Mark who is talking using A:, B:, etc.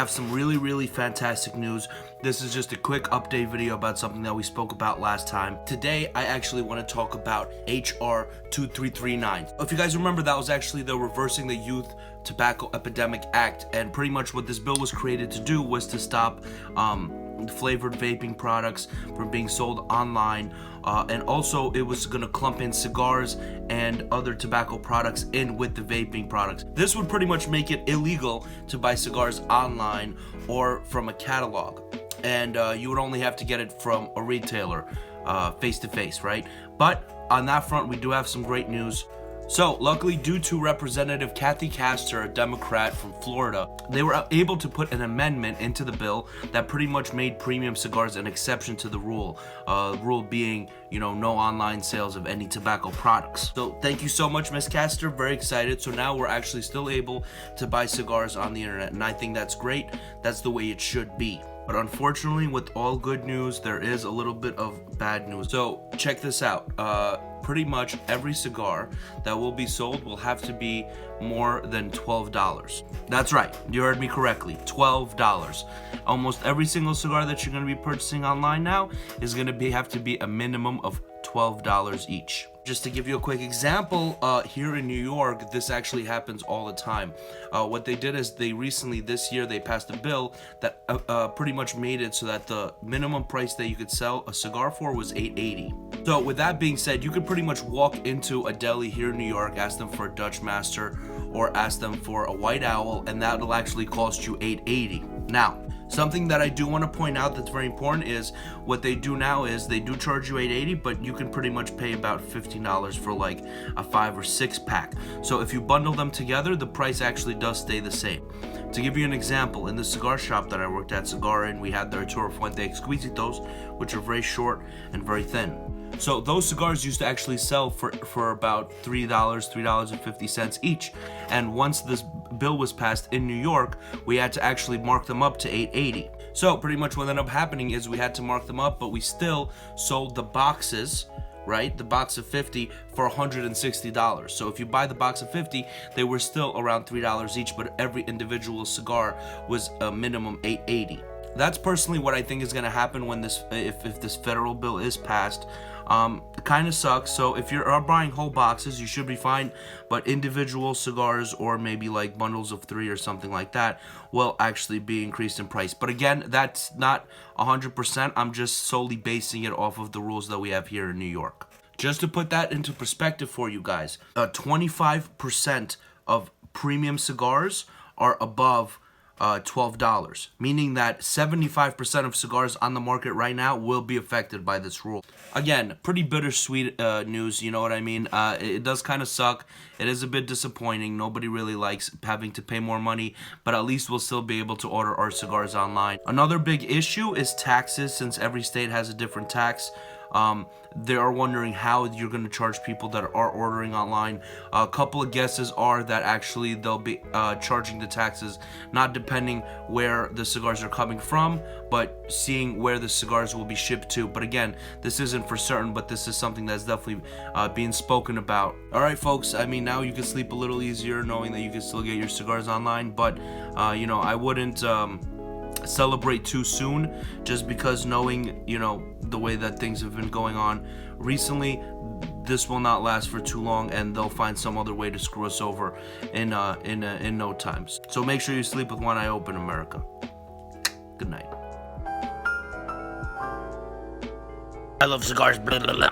A: have some really fantastic news. This is just a quick update video about something that we spoke about last time. Today, I actually want to talk about HR 2339. If you guys remember, that was actually the Reversing the Youth Tobacco Epidemic Act, and pretty much what this bill was created to do was to stop flavored vaping products from being sold online, and also it was going to clump in cigars and other tobacco products in with the vaping products. This would pretty much make it illegal to buy cigars online or from a catalog, and you would only have to get it from a retailer face to face, right? But on that front, we do have some great news. So, luckily, due to Representative Kathy Castor, a Democrat from Florida, they were able to put an amendment into the bill that pretty much made premium cigars an exception to the rule. Rule being, no online sales of any tobacco products. So, thank you so much, Ms. Castor. Very excited. So now we're actually still able to buy cigars on the internet, and I think that's great. That's the way it should be. But unfortunately, with all good news, there is a little bit of bad news. So check this out. Pretty much every cigar that will be sold will have to be more than $12. That's right, you heard me correctly, $12. Almost every single cigar that you're going to be purchasing online now is going to have to be a minimum of $12 each. Just to give you a quick example, here in New York, this actually happens all the time. What they did is this year, they passed a bill that pretty much made it so that the minimum price that you could sell a cigar for was $8.80. So with that being said, you could pretty much walk into a deli here in New York, ask them for a Dutch Master or ask them for a White Owl, and that'll actually cost you $8.80. Now, something that I do want to point out that's very important is what they do now is they do charge you $8.80, but you can pretty much pay about $15 for like a 5 or 6 pack. So if you bundle them together, the price actually does stay the same. To give you an example, in the cigar shop that I worked at, Cigar, and we had the Arturo Fuente Exquisitos, which are very short and very thin. So those cigars used to actually sell for about $3, $3.50 each. And once this bill was passed in New York, we had to actually mark them up to $8.80. So pretty much what ended up happening is we had to mark them up, but we still sold the boxes, right? The box of 50 for $160. So if you buy the box of 50, they were still around $3 each, but every individual cigar was a minimum $8.80. That's personally what I think is going to happen when if this federal bill is passed. It kind of sucks. So if you're buying whole boxes, you should be fine, but individual cigars or maybe like bundles of 3 or something like that will actually be increased in price. But again, that's not 100%. I'm just solely basing it off of the rules that we have here in New York. Just to put that into perspective for you guys, 25% of premium cigars are above $12, meaning that 75% of cigars on the market right now will be affected by this rule. Again, pretty bittersweet news, you know what I mean? It does kind of suck. It is a bit disappointing. Nobody really likes having to pay more money, but at least we'll still be able to order our cigars online. Another big issue is taxes, since every state has a different tax. They are wondering how you're going to charge people that are ordering online. A couple of guesses are that actually they'll be charging the taxes not depending where the cigars are coming from, but seeing where the cigars will be shipped to. But again, this isn't for certain, but this is something that's definitely being spoken about. Alright folks, I mean, now you can sleep a little easier knowing that you can still get your cigars online, but I wouldn't celebrate too soon, just because knowing the way that things have been going on recently, this will not last for too long, and they'll find some other way to screw us over in no time. So make sure you sleep with one eye open, America. Good night. I love cigars. Blah, blah, blah.